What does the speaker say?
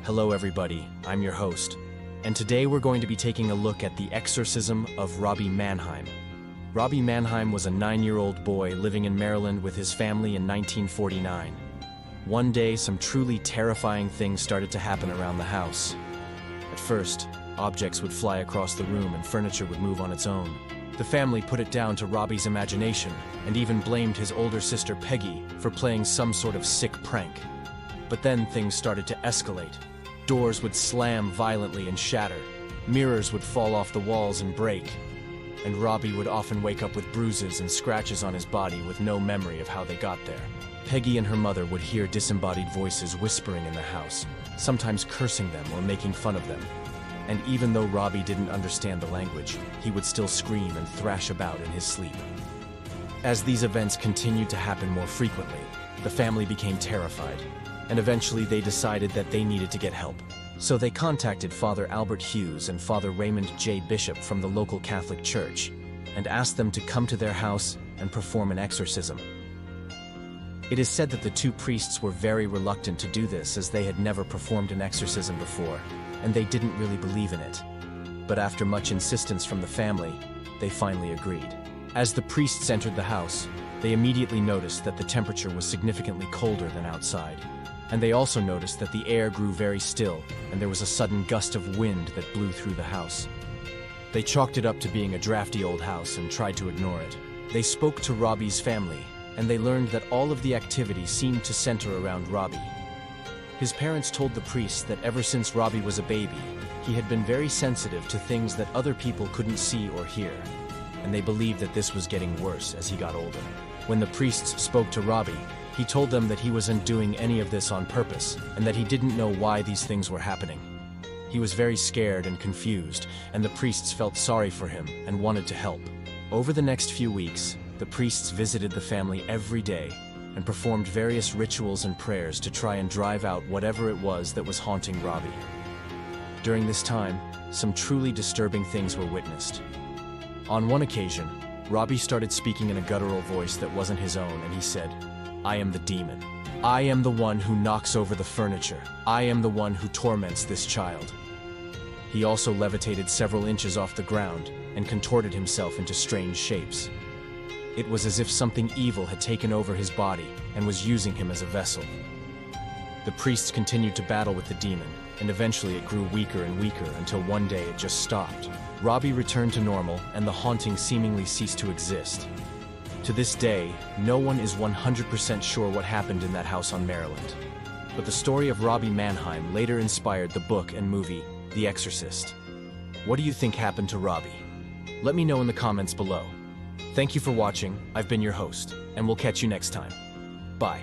Hello everybody, I'm your host, and today we're going to be taking a look at the exorcism of Robbie Mannheim. Robbie Mannheim was a 9-year-old boy living in Maryland with his family in 1949. One day, some truly terrifying things started to happen around the house. At first, objects would fly across the room and furniture would move on its own. The family put it down to Robbie's imagination and even blamed his older sister Peggy for playing some sort of sick prank. But then things started to escalate. Doors would slam violently and shatter, mirrors would fall off the walls and break, and Robbie would often wake up with bruises and scratches on his body with no memory of how they got there. Peggy and her mother would hear disembodied voices whispering in the house, sometimes cursing them or making fun of them. And even though Robbie didn't understand the language, he would still scream and thrash about in his sleep. As these events continued to happen more frequently, the family became terrified, and eventually they decided that they needed to get help. So they contacted Father Albert Hughes and Father Raymond J. Bishop from the local Catholic Church and asked them to come to their house and perform an exorcism. It is said that the two priests were very reluctant to do this as they had never performed an exorcism before, and they didn't really believe in it. But after much insistence from the family, they finally agreed. As the priests entered the house, they immediately noticed that the temperature was significantly colder than outside. And they also noticed that the air grew very still, and there was a sudden gust of wind that blew through the house. They chalked it up to being a drafty old house and tried to ignore it. They spoke to Robbie's family, and they learned that all of the activity seemed to center around Robbie. His parents told the priests that ever since Robbie was a baby, he had been very sensitive to things that other people couldn't see or hear, and they believed that this was getting worse as he got older. When the priests spoke to Robbie, he told them that he wasn't doing any of this on purpose, and that he didn't know why these things were happening. He was very scared and confused, and the priests felt sorry for him and wanted to help. Over the next few weeks, the priests visited the family every day and performed various rituals and prayers to try and drive out whatever it was that was haunting Robbie. During this time, some truly disturbing things were witnessed. On one occasion, Robbie started speaking in a guttural voice that wasn't his own, and he said, "I am the demon. I am the one who knocks over the furniture. I am the one who torments this child." He also levitated several inches off the ground and contorted himself into strange shapes. It was as if something evil had taken over his body and was using him as a vessel. The priests continued to battle with the demon, and eventually it grew weaker and weaker until one day it just stopped. Robbie returned to normal, and the haunting seemingly ceased to exist. To this day, no one is 100% sure what happened in that house on Maryland. But the story of Robbie Mannheim later inspired the book and movie, The Exorcist. What do you think happened to Robbie? Let me know in the comments below. Thank you for watching. I've been your host, and we'll catch you next time. Bye.